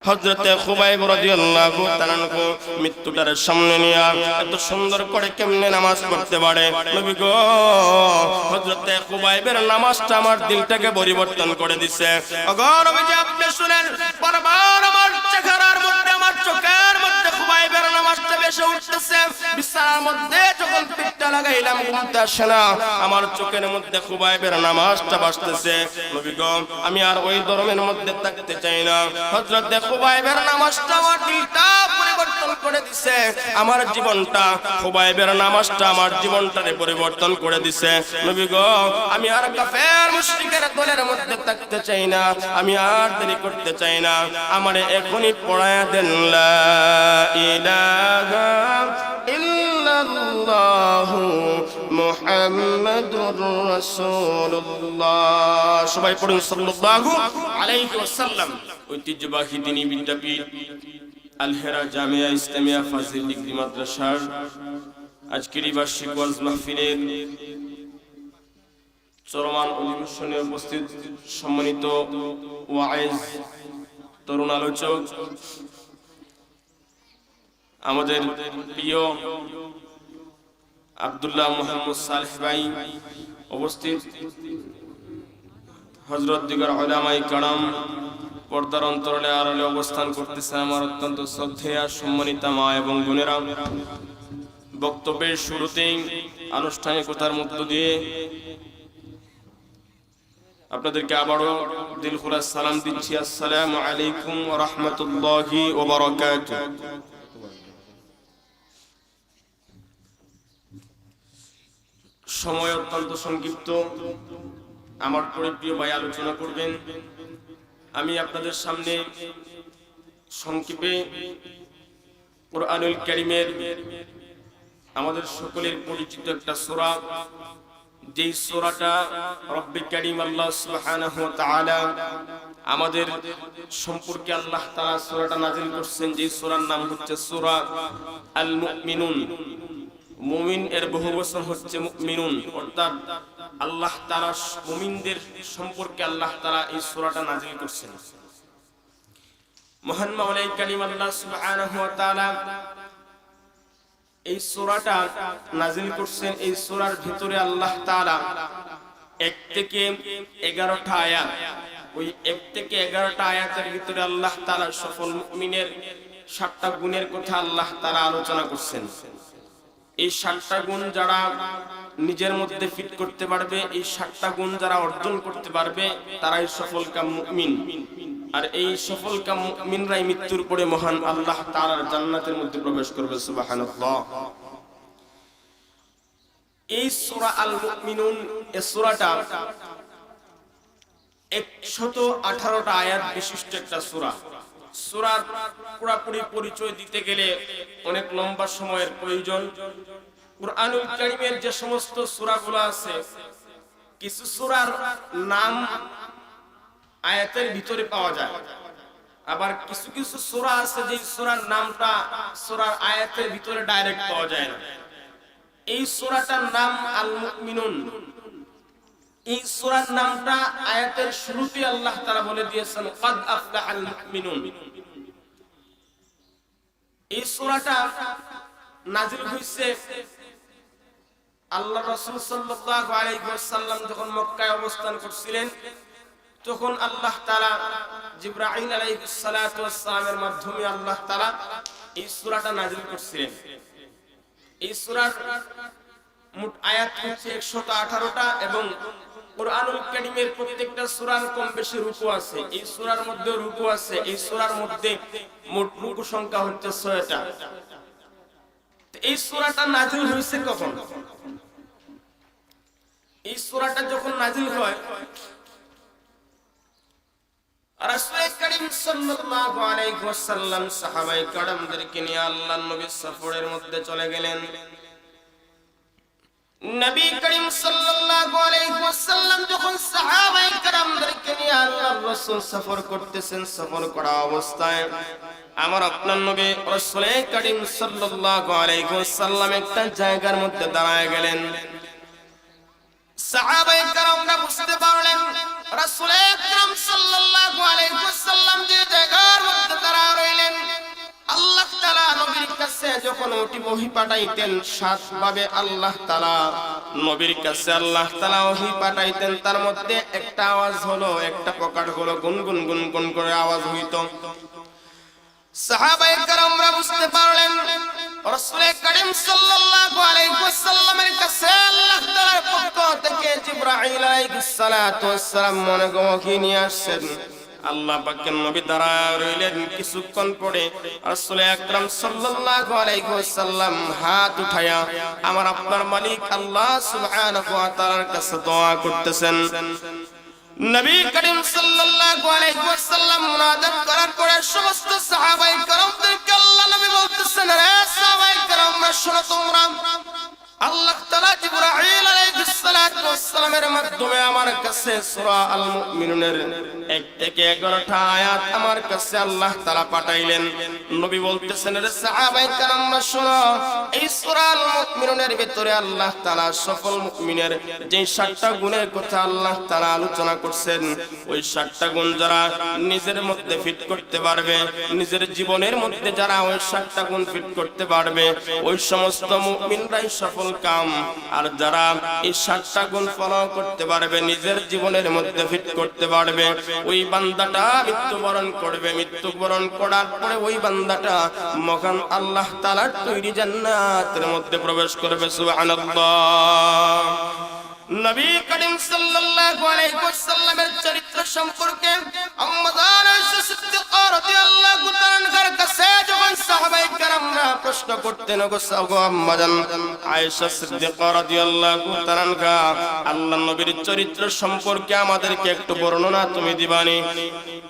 হযরতে খুবাইব রাদিয়াল্লাহু তাআলা মৃত্যুটার সামনে নিয়ে এত সুন্দর করে কেমনে নামাজ পড়তে পারে নবী গো। হযরতে খুবাইবের নামাজটা আমার দিলটাকে পরিবর্তন করে দিছে। ওগো নবীজি আপনি শুনেন, বারবার আমার চেহারার মধ্যে, আমার চোখের মধ্যে খুবাইবের নামাজটা ভেসে উঠতেছে। বিছানার মধ্যে যখন পিঠটা লাগাইলাম ঘুমতে আসে না, আমার চোখের মধ্যে খুবাইবের নামাজটা ভাসতেছে। নবী গো আমি আর ওই ধর্মের মধ্যে থাকতে চাই না। হযরতে খুবাইবের নামাজটা আমার দিলটা পরিবর্তন করে দিছে, আমার জীবনটা, খুবাইবের নামাজটা আমার জীবনটারে পরিবর্তন করে দিছে। নবী গো আমি আর কাফের মুশরিকের দলের মধ্যে থাকতে চাই না, আমি আর দেরি করতে চাই না, আমারে এখনই পড়ায়া দেন লা ইলাহা ইল্লাল্লাহু মুহাম্মাদুর রাসূলুল্লাহ। সবাই পড়ুন সাল্লাল্লাহু আলাইহি ওয়াসাল্লাম। ঐতিহ্যবাহী দ্বীনি বিদ্যাপীঠ আল হেরা জামিয়া ইসলামিয়া ফাজিল ডিগ্রি মাদ্রাসার আজকের এই বার্ষিক ওয়াজ মাহফিলের চলমান অধিবেশনে উপস্থিত সম্মানিত ওয়াইজ তরুণ আলোচক, আমাদের প্রিয় আব্দুল্লাহ মুহাম্মদ সালেহ ভাই উপস্থিত, হযরত দিগর উলামায়ে কেরাম, পর্দার অন্তরালে আড়ালে অবস্থান করতেছে আমার অত্যন্ত শ্রদ্ধেয় সম্মানিতা মা এবং বোনেরা, বক্তব্যের শুরুতেই আনুষ্ঠানিকতার মধ্য দিয়ে আপনাদেরকে আবারও দিল খোলা সালাম দিচ্ছি। আসসালামু আলাইকুম ওয়া রাহমাতুল্লাহি ওয়া বারাকাতুহু। সময় অত্যন্ত সংক্ষিপ্ত, আমার প্রিয় ভাই আলোচনা করবেন। আমি আপনাদের সামনে সংক্ষেপে কুরআনুল কারীমের আমাদের সকলের পরিচিত একটা সূরা, যেই সূরাটা রব্বে কারীম আল্লাহ সুবহানাহু ওয়া তাআলা আমাদের সম্পর্কে আল্লাহ তাআলা সূরাটা নাযিল করেছেন, যেই সূরার নাম হচ্ছে সূরা আল মুমিনুন। মুমিন এর বহুবচন হচ্ছে মুমিনুন, অর্থাৎ আল্লাহ তাআলা মুমিনদের সম্পর্কে আল্লাহ তাআলা এই সূরাটা নাযিল করেছেন। মহান মাওলাই কারীম আল্লাহ সুবহানাহু ওয়া তাআলা এই সূরাটা নাযিল করেছেন। এই সূরার ভিতরে আল্লাহ তাআলা 1 থেকে 11টা আয়াত, ওই 1 থেকে 11টা আয়াতের ভিতরে আল্লাহ তাআলা সফল মুমিনের 7টা গুণের কথা আল্লাহ তাআলা আলোচনা করেছেন। এই 7টা গুণ যারা নিজের মধ্যে ফিট করতে পারবে, এই 7টা গুণ যারা অর্জন করতে পারবে, তারাই সফলকাম মুমিন। আর এই সফলকাম মুমিনরাই মৃত্যুর পরে মহান আল্লাহ তাআলার জান্নাতের মধ্যে প্রবেশ করবে। সুবহানাল্লাহ। এই সূরা আল মুমিনুন, এই সূরাটা 118টা আয়াত বিশিষ্ট একটা সূরা। সূরার পুরোপুরি পরিচয় দিতে গেলে অনেক লম্বা সময়ের প্রয়োজন। কুরআনুল কারীমের যে সমস্ত সূরাগুলো আছে, কিছু সূরার নাম আয়াতের ভিতরে পাওয়া যায়, আবার কিছু কিছু সূরা আছে যে সূরার নামটা সূরার আয়াতের ভিতরে ডাইরেক্ট পাওয়া যায় না। এই সূরাটার নাম আল মুমিনুন। এই সূরার নামটা আয়াতের শুরুতে আল্লাহ তাআলা বলে দিয়েছেন ক্বাদ আফলাহাল মুমিনুন। এই সূরাটা নাযিল হয়েছে আল্লাহ রাসূল সাল্লাল্লাহু আলাইহি ওয়াসাল্লাম যখন মক্কায় অবস্থান করছিলেন, তখন আল্লাহ তাআলা জিবরাইল আলাইহিস সালাতু ওয়াস সালামের মাধ্যমে আল্লাহ তাআলা এই সূরাটা নাযিল করেছিলেন। এই সূরার মোট আয়াত হচ্ছে 118টা এবং কুরআনুল কারীমের প্রত্যেকটা সূরার কম বেশি রুকু আছে। এই সূরার মধ্যে রুকু আছে। এই সূরার মধ্যে মোট রুকু সংখ্যা হচ্ছে 6টা। এই সূরাটা নাযিল হয়েছে কখন? এই সূরাটা যখন নাযিল হয়, রাসূল করিম সাল্লাল্লাহু আলাইহি ওয়াসাল্লাম সাহাবায়ে কেরামদেরকে নিয়ে আল্লাহর নবী সফরের মধ্যে চলে গেলেন। নবী করিম সাল্লাল্লাহু আলাইহি ওয়াসাল্লাম যখন সাহাবায়ে কেরামদেরকে নিয়ে আল্লাহর রাসূল সফর করতেছেন, সফর করা অবস্থায় আমার আপনার নবী রাসূল করিম সাল্লাল্লাহু আলাইহি ওয়াসাল্লাম একটা জায়গার মধ্যে দাঁড়ায় গেলেন। সাহাবায়ে কেরামরা বুঝতে পারলেন রাসূল আকরাম সাল্লাল্লাহু আলাইহি ওয়াসাল্লাম যে জায়গার মধ্যে যখন ওটি ওহী পাঠাইতেন সাত ভাবে আল্লাহ তাআলা নবীর কাছে আল্লাহ তাআলা ওহী পাঠাইতেন তার মধ্যে একটা আওয়াজ হলো একটা প্রকার হলো গুনগুন গুনগুন করে আওয়াজ হইতো সাহাবায়ে কেরামরা বুঝতে পারলেন রাসূল করিম সাল্লাল্লাহু আলাইহি ওয়াসাল্লামের কাছে আল্লাহ তাআলার পক্ষ থেকে জিবরাইল আলাইহিস সালাতু ওয়াস সালাম মনে ওহী নিয়ে আসছেন আল্লাহ পাকের নবী দাঁড়ায় রইলেন কিছুক্ষণ পরে রাসূল আকরাম সাল্লাল্লাহু আলাইহি ওয়াসাল্লাম হাত উঠায়া আমার আপনার মালিক আল্লাহ সুবহানাহু ওয়া তাআলার কাছে দোয়া করতেছেন নবী করিম সাল্লাল্লাহু আলাইহি ওয়াসাল্লাম মুনাজাত করার পরে সমস্ত সাহাবায়ে কেরামদেরকে আল্লাহ নবী বলতেছেন রে সাহাবায়ে কেরামরা শোনো তোমরা আল্লাহ তাআলা জিবরাইল আলাইহিস সালাতু ওয়াস সালামের মাধ্যমে আমার কাছে সূরা আল মুমিনুনের 1 থেকে 11টা আয়াত আমার কাছে আল্লাহ তাআলা পাঠাইলেন নবী বলতেছেন রে সাহাবায়ে কেরামরা শোনো এই সূরা আল মুমিনুনের ভিতরে আল্লাহ তাআলা সকল মুমিনের যে 7টা গুণের কথা আল্লাহ তাআলা আলোচনা করছেন ওই 7টা গুণ যারা নিজের মধ্যে ফিট করতে পারবে নিজের জীবনের মধ্যে যারা ওই 7টা গুণ ফিট করতে পারবে ওই সমস্ত মুমিনরাই সফল কাম আর যারা এই 7টা গুণ ফলো করতে পারবে নিজের জীবনের মধ্যে ফিট করতে পারবে ওই বান্দাটা মৃত্যুবরণ করবে মৃত্যুবরণ করার পরে ওই বান্দাটা মহান আল্লাহ তাআলার তৈরি জান্নাতের মধ্যে প্রবেশ করবে সুবহানাল্লাহ নবী করিম সাল্লাল্লাহু আলাইহি ওয়াসাল্লামের চরিত্র সম্পর্কে আম্মা জান আয়েশা সিদ্দিকা রাদিয়াল্লাহু তাআলার কাছে যখন সাহাবায়ে কেরামরা প্রশ্ন করতেন গো আম্মা জান আয়েশা সিদ্দিকা রাদিয়াল্লাহু তাআলা আল্লাহর নবীর চরিত্র সম্পর্কে আমাদেরকে একটু বর্ণনা তুমি দিবানি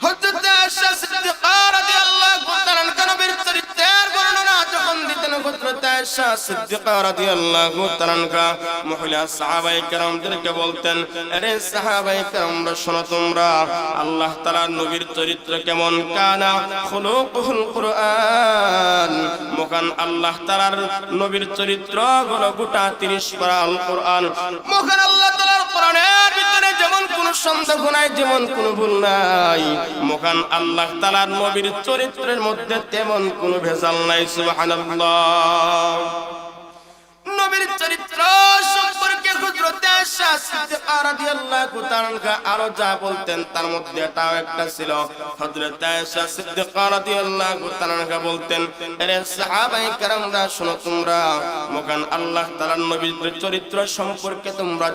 হযরত আয়েশা সিদ্দিকা রাদিয়াল্লাহু তাআলা নবীর চরিত্রের বর্ণনা যখন দিতেন হযরত আয়েশা সিদ্দিকা রাদিয়াল্লাহু তাআলা মহিলা সাহাবায়ে কেরাম আমাদেরকে বলতেন আরে সাহাবায়ে কেরামরা শোনো তোমরা আল্লাহ তাআলার নবীর চরিত্র কেমন কানা খুলুকুল কুরআন মহান আল্লাহ তাআলার নবীর চরিত্র হলো গোটা 30 পারা আল কুরআন মহান আল্লাহ তাআলার কোরআনের ভিতরে যেমন কোনো সন্দেহ নাই যেমন কোনো ভুল নাই মহান আল্লাহ তাআলার নবীর চরিত্রের মধ্যে তেমন কোনো ভেজাল নাই সুবহানাল্লাহ নবীর চরিত্র সম্পর্কে হযরত আয়েশা সিদ্দিকা রাদিয়াল্লাহু তাআলা আরো যা বলতেন তার মধ্যে এটাও একটা ছিল হযরত আয়েশা সিদ্দিকা রাদিয়াল্লাহু তাআলা বলতেন আরে সাহাবায়ে কেরামরা শোনো তোমরা মহান আল্লাহ তাআলার নবীর চরিত্র সম্পর্কে তোমরা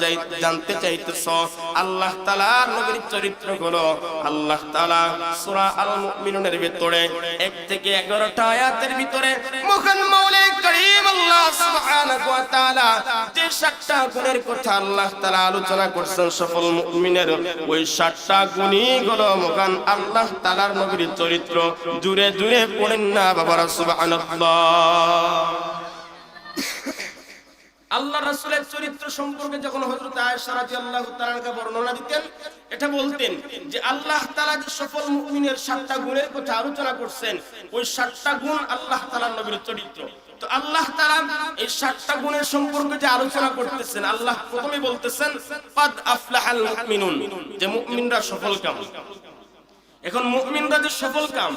জানতে চাইতেছো আল্লাহ তাআলার নবীর চরিত্র হলো আল্লাহ তাআলা সূরা আল মুমিনুনের ভিতরে 1 থেকে 11টা আয়াতের ভিতরে মহান মাওলা করিম আল্লাহ সুবহানাহু ওয়া তাআলা যে 7টা গুণের কথা আল্লাহ তাআলা আলোচনা করছেন সফল মুমিনের ওই 7টা গুণই হলো মহান আল্লাহ তাআলার নবীর চরিত্র জুড়ে জুড়ে পড়েন না বাবারা সুবহানাল্লাহ আল্লাহ রাসূলের চরিত্র সম্পর্কে যখন হযরত আয়েশা রাদিয়াল্লাহু তাআলা বর্ণনা দিতেন এটা বলতেন যে আল্লাহ তাআলা যে সফল মুমিনের 7টা গুণের কথা আলোচনা করছেন ওই 7টা গুণ আল্লাহ তাআলার নবীর চরিত্র তো আল্লাহ তাআলা এই 7টা গুণের সম্পর্কে যে আলোচনা করতেছেন আল্লাহ প্রথমে বলতেছেন কাদ আফলাহাল মুমিনুন যে মুমিনরা সফলকাম এখন মুমিনরা যে সফলকাম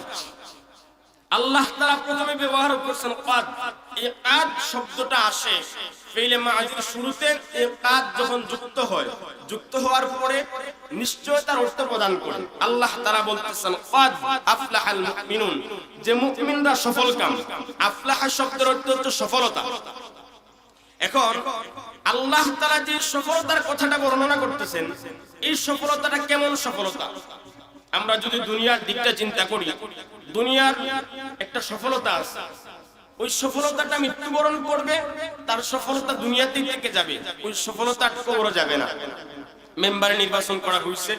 আল্লাহ তাআলা প্রথমে ব্যবহার করেছেন কাদ এই কাদ শব্দটা আসে ফিলে মাযির শুরুতে এই কাদ যখন যুক্ত হওয়ার পরে নিশ্চয়তার অর্থ প্রদান করে আল্লাহ তাআলা বলতেছেন কাদ আফলাহাল মুমিনুন যে মুমিনরা সফলকাম আফলাহ শব্দের অর্থ হচ্ছে সফলতা এখন আল্লাহ তাআলা যে সফলতার কথাটা বর্ণনা করতেছেন এই সফলতাটা কেমন সফলতা আমরা যদি দুনিয়ার দিকটা চিন্তা করি দুনিয়ার একটা সফলতা আছে ওই সফলতাটা মৃত্যুবরণ করবে তার সফলতা দুনিয়াতেই থেকে যাবে ওই সফলতা কবরে যাবে না মেম্বার নির্বাচন করা হইছে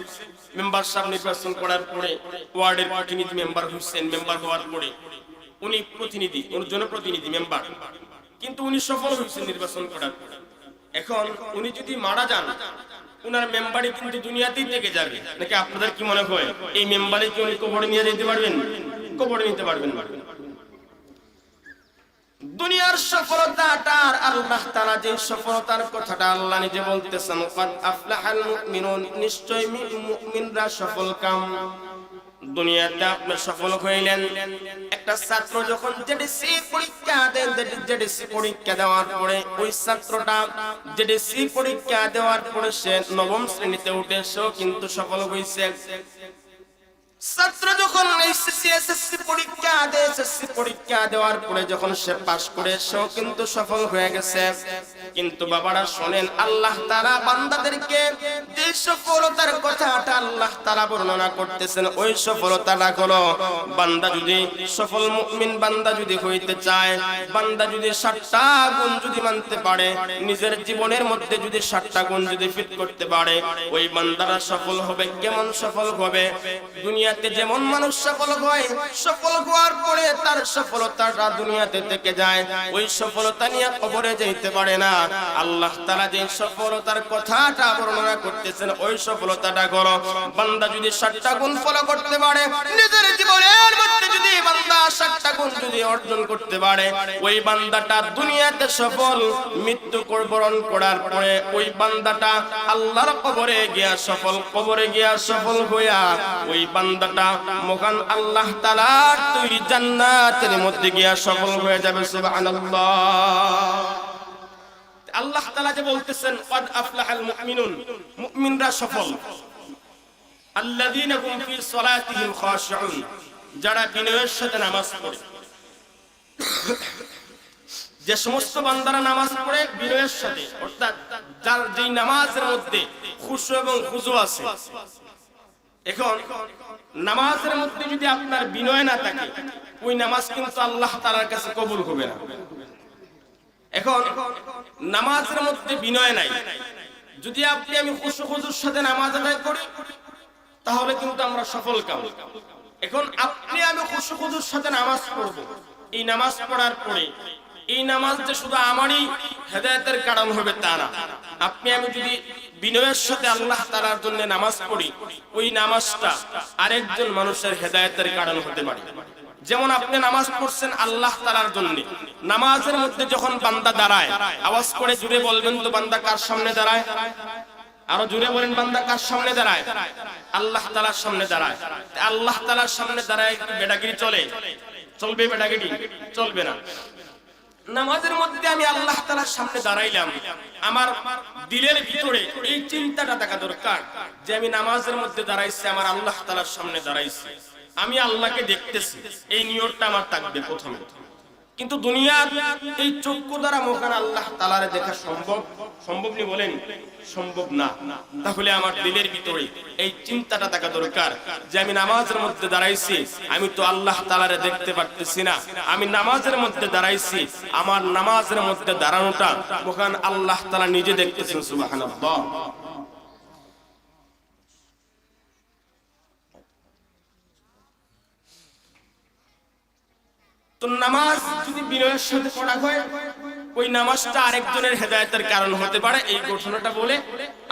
মেম্বার সাহেব নির্বাচন করার পরে ওয়ার্ডের প্রতিনিধি মেম্বার হইছেন মেম্বার হওয়ার পরে উনি প্রতিনিধি উনি জনপ্রতিনিধি মেম্বার কিন্তু উনি সফল হইছেন নির্বাচন করার পরে এখন উনি যদি মারা যান উনার মেম্বারে কিন্তু দুনিয়াতেই থেকে যাবে নাকি আপনাদের কি মনে হয় এই মেম্বারে কি উনি কবরে নিয়ে যেতে পারবেন কবরে নিতে পারবেন না দুনিয়ার সফলতাটার আল্লাহ তাআলা যে সফলতার কথাটা আল্লাহ নিজে বলতেছেন কাদ আফলাহাল মুমিনুন নিশ্চয় মুমিনরা সফলকাম দুনিয়াতে আপনি সফল হইলেন। একটা ছাত্র যখন জেডিসি পরীক্ষা দেন, জেডিসি পরীক্ষা দেওয়ার পরে ওই ছাত্রটা জেডিসি পরীক্ষা দেওয়ার পরে সে নবম শ্রেণীতে উঠে সেও কিন্তু সফল হয়েছে। ছাত্র যখন এসএসসি পরীক্ষা দেয়, এসএসসি পরীক্ষা দেওয়ার পরে যখন সে পাশ করে সেও কিন্তু সফল হয়ে গেছে। কিন্তু বাবারা শোনেন, আল্লাহ তাআলা বান্দাদেরকে যে সফলতার কথাটা আল্লাহ তাআলা বর্ণনা করতেছেন, ওই সফলতাটা হলো বান্দা যদি সফল মুমিন বান্দা যদি হইতে চায়, বান্দা যদি 60টা গুণ যদি মানতে পারে, নিজের জীবনের মধ্যে যদি 60টা গুণ যদি ফিট করতে পারে, ওই বান্দারা সফল হবে। কেমন সফল হবে? দুনিয়াতে যেমন মানুষ সফল হয়, সফল হওয়ার পরে তার সফলতাটা দুনিয়াতে থেকে যায়, ওই সফলতা নিয়ে কবরে যেতে পারে না। আল্লাহ তাআলা যে সফলতার কথাটা বর্ণনা করতেছেন, ওই সফলতাটা হলো বান্দা যদি 60টা গুণ ফলো করতে পারে, নিজের জীবনের মধ্যে যদি বান্দা 60টা গুণ যদি অর্জন করতে পারে, ওই বান্দাটা দুনিয়াতে সফল। মৃত্যু বরণ করার পরে ওই বান্দাটা আল্লাহর কবরে গিয়া সফল, কবরে গিয়া সফল হইয়া ওই বান্দাটা মহান আল্লাহ তাআলার তৈরি জান্নাতের মধ্যে গিয়া সফল হয়ে যাবে। সুবহানাল্লাহ। আল্লাহ তাআলা যে বলতেছেন ক্বাদ আফলাহাল মুমিনুন, মুমিনরা সফল। আল্লাযীনা হুম ফি সালাতিহিম খাশিউন, যারা বিনয়ের সাথে নামাজ পড়ে। যে সমস্ত বান্দারা নামাজ পড়ে বিনয়ের সাথে, অর্থাৎ যার যেই নামাজের মধ্যে খুশু এবং খুজু আছে। এখন নামাজের মধ্যে যদি আপনার বিনয় না থাকে, ওই নামাজ কিন্তু আল্লাহ তাআলার কাছে কবুল হবে না। এখন নামাজের মধ্যে বিনয় নাই, যদি আপনি আমি খুশু খুজুর সাথে নামাজ আদায় করি, তাহলে কিন্তু আমরা সফল কাম। এখন আপনি আমি খুশু খুজুর সাথে নামাজ পড়ব, এই নামাজ পড়ার পরে এই নামাজ যে শুধু আমারই হেদায়েতের কারণ হবে তা না। আপনি আমি যদি বিনয়ের সাথে আল্লাহ তাআলার জন্য নামাজ পড়ি, ওই নামাজটা আরেকজন মানুষের হেদায়েতের কারণ হতে পারে। যেমন আপনি নামাজ পড়ছেন আল্লাহ তাআলার জন্য, নামাজের মধ্যে যখন বান্দা দাঁড়ায়, আওয়াজ করে জুড়ে বলবেন তো বান্দা কার সামনে দাঁড়ায়? আরো জুড়ে বলেন, বান্দা কার সামনে দাঁড়ায়? আল্লাহ তাআলার সামনে দাঁড়ায়। আল্লাহ তাআলার সামনে দাঁড়ায় বেটাগিরি চলবে? বেটাগিরি চলবে না। নামাজের মধ্যে আমি আল্লাহ তাআলার সামনে দাঁড়াইলাম, আমার দিলের ভিতরে এই চিন্তাটা থাকা দরকার যে আমি নামাজের মধ্যে দাঁড়াইছি, আমার আল্লাহ তাআলার সামনে দাঁড়াইছি, আমি আল্লাহকে দেখতেছি। এই নিয়তটা আমার থাকবে প্রথমে। কিন্তু দুনিয়ার এই চক্ষু দ্বারা মহান আল্লাহ তাআলারে দেখা সম্ভব নি? বলেন সম্ভব না। তাহলে আমার দিলের ভিতরে এই চিন্তাটা থাকা দরকার যে আমি নামাজের মধ্যে দাঁড়াইছি, আমি তো আল্লাহ তাআলারে দেখতে পারতেছি না। আমি নামাজের মধ্যে দাঁড়াইছি, আমার নামাজের মধ্যে দাঁড়ানোটা মহান আল্লাহ তাআলা নিজে দেখতেছেন। সুবহানাল্লাহ। তো নামাজ যদি বিনয়ের সাথে পড়া হয়, ওই নামাজটা আরেকজনের হেদায়েতের কারণ হতে পারে। এই ঘটনাটা বলে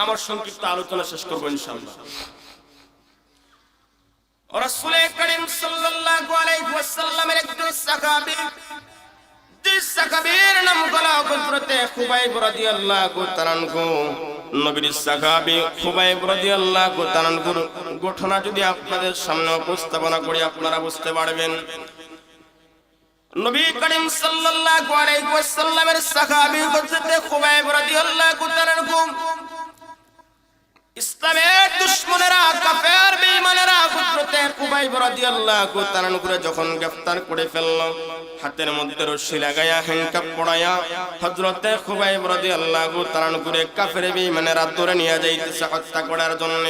আমার সংক্ষিপ্ত আলোচনা শেষ করব ইনশাআল্লাহ। রাসূল করিম সাল্লাল্লাহু আলাইহি ওয়াসাল্লামের একজন সাহাবী, যে সাহাবীর নাম হলো হযরতে খুবাইব রাদিয়াল্লাহু তাআলা আনহু। নবীর সাহাবী খুবাইব রাদিয়াল্লাহু তাআলা আনহুর ঘটনা যদি আপনাদের সামনে উপস্থাপনা করি, আপনারা বুঝতে পারবেন। নবী করিম সাল্লাল্লাহু আলাইহি ওয়াসাল্লামের সাহাবী হযরতে খুবাইব রাদিয়াল্লাহু তাআলা আনহু, ইসলামের দুশমনেরা, কাফের বেঈমানেরা হযরতে খুবাইব রাদিয়াল্লাহু তাআলা আনহুকে যখন গ্রেফতার করে ফেলল, হাতের মধ্যে রশি লাগায়া হ্যান্ডকাপ পরায়া হযরতে খুবাইব রাদিয়াল্লাহু তাআলা আনহুকে কাফের বেঈমানেরা ধরে নিয়ে যাইতেছে হত্যা করার জন্য।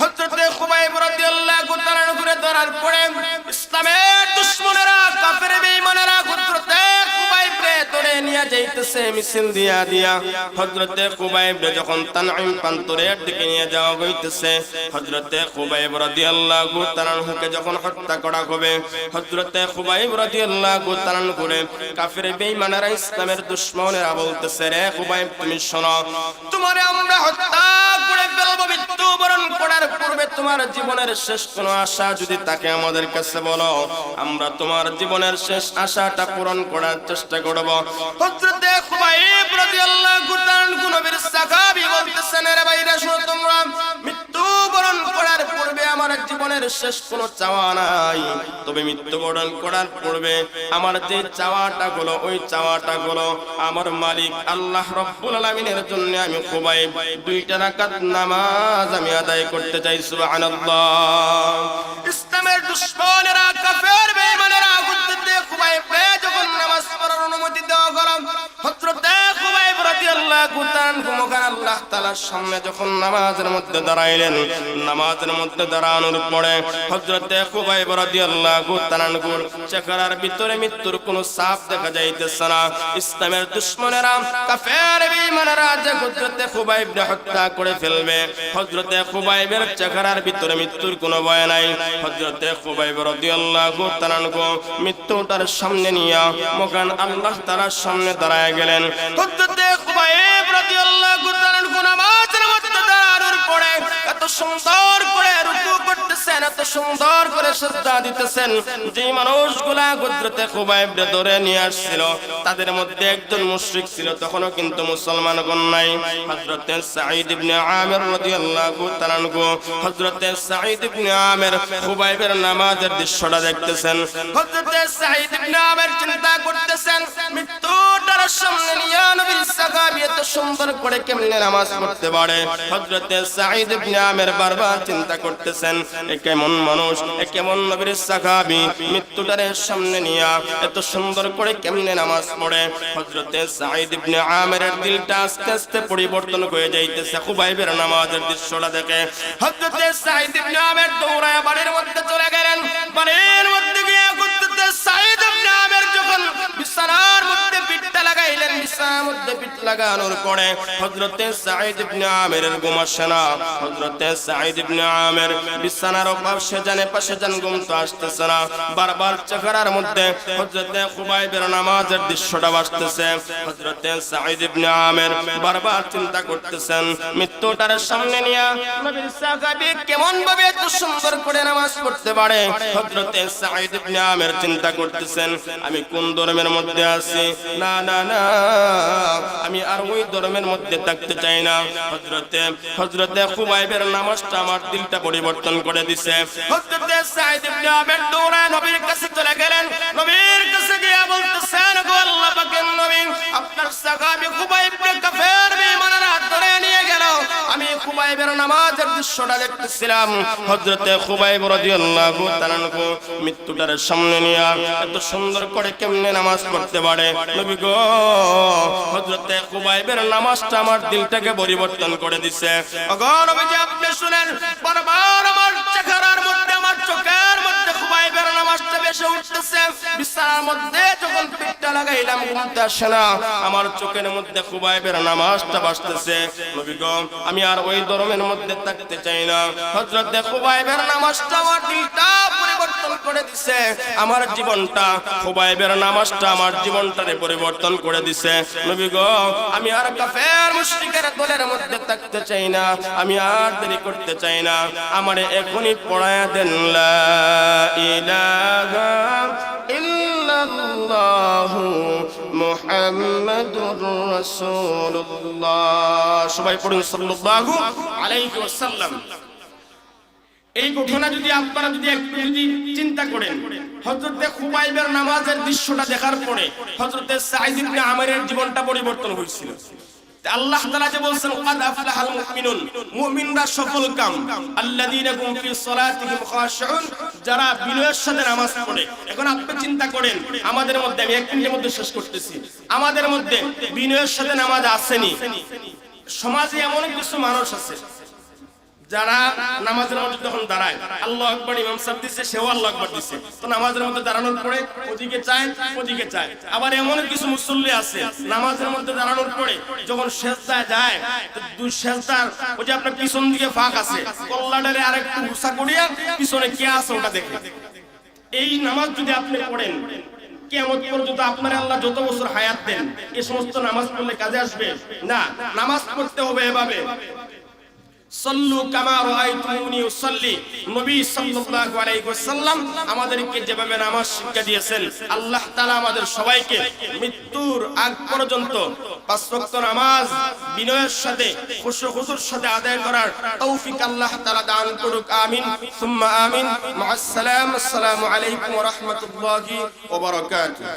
হযরতে খুবাইব রাদিয়াল্লাহু তাআলা আনহুকে ধরার পরে ইসলামের দুশমনেরা, কাফের বেঈমানেরা হযরতে খুবাইবকে ধরে নিয়ে যাইতেছে মিছিল দিয়া। হযরতে খুবাইবকে যখন তানঈম প্রান্তরের দিকে নিয়ে যাওয়া হইতেছে, হযরতে খুবাইব রাদিয়াল্লাহু তাআলা আনহুকে যখন হত্যা করা হবে, হযরতে খুবাইব রাদিয়াল্লাহু তাআলা আনহুকে কাফের বেঈমানেরা, ইসলামের দুশমনেরা বলতেছে, রে খুবাইব তুমি শোনো, তোমারে আমরা হত্যা করে ফেলব, মৃত্যুবরণ করার পূর্বে তোমার জীবনের শেষ কোনো আশা যদি তাকে আমাদের কাছে বলো, আমরা তোমার জীবনের শেষ আশাটা পূরণ করার চেষ্টা করব। হযরতে খুবাইব রাদিয়াল্লাহু তাআলা নবীর সাহাবী বলতেছেন, রে ভাইরা শোনো, তোমরা মৃত্যুবরণ করার পূর্বে আমার জীবনের শেষ কোনো চাওয়া নাই, তবে মৃত্যুবরণ করার পূর্বে আমার যে চাওয়াটা হলো ওই চাওয়াটা হলো আমার মালিক আল্লাহ রব্বুল আলামিনের জন্য আমি খুবাইব 2টা রাকাত নামাজ আমি আদায় করতে চাই। সুবহানাল্লাহ। ইসলামের দুশমনেরা কাফের বেঈমানেরা হযরত খুবাইবকে যখন নামাজ পড়ার অনুমতি দেওয়া হলো, হযরত খুবাইব রাদিয়াল্লাহু তাআলা আল্লাহ তাআলার সামনে যখন নামাজের মধ্যে দাঁড়াইলেন, নামাজের মধ্যে দাঁড়ানোর পরে হযরত খুবাইব রাদিয়াল্লাহু তাআলার চেহারার ভিতরে মৃত্যুর কোনো ছাপ দেখা যাইতেছে না। ইসলামের দুশমনেরা কাফের বেঈমানেরা যে হযরত খুবাইবকে হত্যা করে ফেলবে, হযরত খুবাইবের চেহারার ভিতরে মৃত্যুর কোনো ভয় নাই। হযরত খুবাইব রাদিয়াল্লাহু তাআলা মৃত্যুটার সামনে নিয়ে মহান আল্লাহ তাআলার সামনে দাঁড়ায় গেলেন। হযরত খুবাইব রাদিয়াল্লাহু তাআলা নামাজের মধ্যে দাঁড়ানোর পরে এত সুন্দর করে রুকু করতেছেন, এত সুন্দর করে সিজদা দিতেছেন, যে মানুষগুলা হযরত খুবাইবকে ধরে নিয়ে আসছিল তাদের মধ্যে একজন মুশরিক ছিল, তখনও কিন্তু মুসলমান হন নাই। হযরত সাঈদ ইবনে আমির রাদিয়াল্লাহু তাআলা হযরত সাঈদ ইবনে আমির খুবাইবের নামাজের দৃশ্যটা দেখতেছেন। হযরত সাঈদ ইবনে আমির চিন্তা করতেছেন মৃত্যুটার সামনে নিয়ে নবীর সাহাবী এত সুন্দর করে কেমনে নামাজ পড়তে পারে। হযরত সাঈদ ইবনে আমির বারবার চিন্তা করতেছেন এ কেমন মানুষ, এ কেমন নবীর সাহাবী মৃত্যুটার সামনে নিয়ে এত সুন্দর করে কেমনে নামাজ পড়ে। হযরত সাঈদ ইবনে আমিরের দিলটা আস্তে আস্তে পরিবর্তন হয়ে যাইতেছে খুবাইবের নামাজের দৃশ্যটা দেখে। হযরত সাঈদ ইবনে আমির দৌড়ায় বাড়ির মধ্যে চলে গেলেন। বাড়ির মধ্যে গিয়ে হযরত সাঈদ ইবনে আমির যখন বিছানার মধ্যে পিঠটা লাগাইলেন, বিছানার মধ্যে পিঠ লাগানোর পরে হযরত সাঈদ ইবনে আমিরের ঘুম আসে না। হযরত সাঈদ ইবনে আমির বিছানার পাশে যান ঘুম তো আসতেছে না। বারবার চেহারার মধ্যে হযরত খুবাইবের নামাজের দৃশ্যটা আসতেছে। হযরত সাঈদ ইবনে আমির বারবার চিন্তা করতেছেন মৃত্যুটার সামনে নিয়ে নবীর সাহাবী কেমন ভাবে এত সুন্দর করে নামাজ পড়তে পারে। হযরত সাঈদ ইবনে আমির চিন্তা করতেছেন আমি কোন ধর্মের মধ্যে আছি, না না না আমি আর ওই ধর্মের মধ্যে থাকতে চাই না। হযরত খুবাইবের নামাজটা আমার দিলটা পরিবর্তন করে দিছে। হযরত সাঈদ ইবনে আমির দৌড়ায় নবীর কাছে চলে গেলেন। নবীর কাছে গিয়ে বলতেছেন গো আল্লাহ পাকের নবী, আপনার সাহাবী খুবাইবকে কাফের বেঈমানেরা ধরে নিয়ে গেল, আমি খুবাইবের নামাজের দৃশ্যটা দেখতেছিলাম। হযরত খুবাইব রাদিয়াল্লাহু তাআলা মৃত্যুটার সামনে নিয়ে এত সুন্দর করে কেমনে নামাজ পড়তে পারে। নবী গো হযরত খুবাইবের নামাজটা আমার দিলটাকে পরিবর্তন করে দিছে। ওগো নবীজি আপনি শুনেন, বারবার আমার চেহারার মধ্যে আমার চোখের মধ্যে খুবাইবের নামাজটা ভেসে উঠতেছে। বিছানার মধ্যে যখন পিঠটা লাগাইলাম ঘুমটা আসে না, আমার চোখের মধ্যে খুবাইবের নামাজটা ভাসতেছে। নবী গো আমি আর ওই ধর্মের মধ্যে থাকতে চাই না। হযরত খুবাইবের নামাজটা আমার দিলটা পরিবর্তন করে দিছে, আমার জীবনটা খুবাইবের নামাজটা আমার জীবনটারে পরিবর্তন করে দিছে। নবী গো আমি আর কাফের মুশরিকের দলের মধ্যে থাকতে চাই না, আমি আর দেরি করতে চাই না, আমারে এখনই পড়ায়া দেন লা ইলাহা ইল্লাল্লাহু মুহাম্মাদুর রাসূলুল্লাহ। সবাই পড়ুন সাল্লাল্লাহু আলাইহি ওয়াসাল্লাম। এই ঘটনা যদি আপনারা একটু চিন্তা করেন, হযরত খুবাইবের নামাজের দৃশ্যটা দেখার পরে হযরত সাঈদ ইবনে আমিরের জীবনটা পরিবর্তন হয়েছিল। আল্লাহ তাআলা যে বলছেন কাদ আফলাহাল মুমিনুন, মুমিনরা সফলকাম, আল্লাযীনা হুম ফি সালাতিহিম খাশিউন, যারা বিনয়ের সাথে নামাজ পড়ে। এখন আপনি চিন্তা করেন আমাদের মধ্যে, আমি এক মিনিটের মধ্যে শেষ করতেছি, আমাদের মধ্যে বিনয়ের সাথে নামাজ আসেনি। সমাজে এমন কিছু মানুষ আছে যারা নামাজের মধ্যে যখন দাঁড়ায় আল্লাহু আকবার ইমাম সাহেব দিছে, সেও আল্লাহু আকবার দিছে, তো নামাজের মধ্যে দাঁড়ানোর পরে ওদিকে চায়। আবার এমন কিছু মুসল্লি আছে নামাজের মধ্যে দাঁড়ানোর পরে যখন সিজদায় যায় তো দুই সিজদার ওই যে আপনার পিছন দিকে ফাঁক আছে, কল্লাটারে আরেকটু উঁচা করিয়া পিছনে কে আছে ওটা দেখে। এই নামাজ যদি আপনি পড়েন কিয়ামত পর্যন্ত আপনার আল্লাহ যত বছর হায়াত দেন, এই সমস্ত নামাজ পড়লে কাজে আসবে না। নামাজ পড়তে হবে এভাবে, সাল্লু কামা রাআইতুমুনি উসাল্লি। নবী সাল্লাল্লাহু আলাইহি ওয়াসাল্লাম আমাদেরকে যেভাবে নামাজ শিক্ষা দিয়েছেন, আল্লাহ তাআলা আমাদের সবাইকে মৃত্যুর আগ পর্যন্ত পাঁচ ওয়াক্ত নামাজ বিনয়ের সাথে খুশু খুশুর সাথে আদায় করার তৌফিক আল্লাহ তাআলা দান করুক। আমিন সুম্মা আমিন। মা আসসালাম। আসসালামু আলাইকুম ওয়া রাহমাতুল্লাহি ওয়া বারাকাতুহু।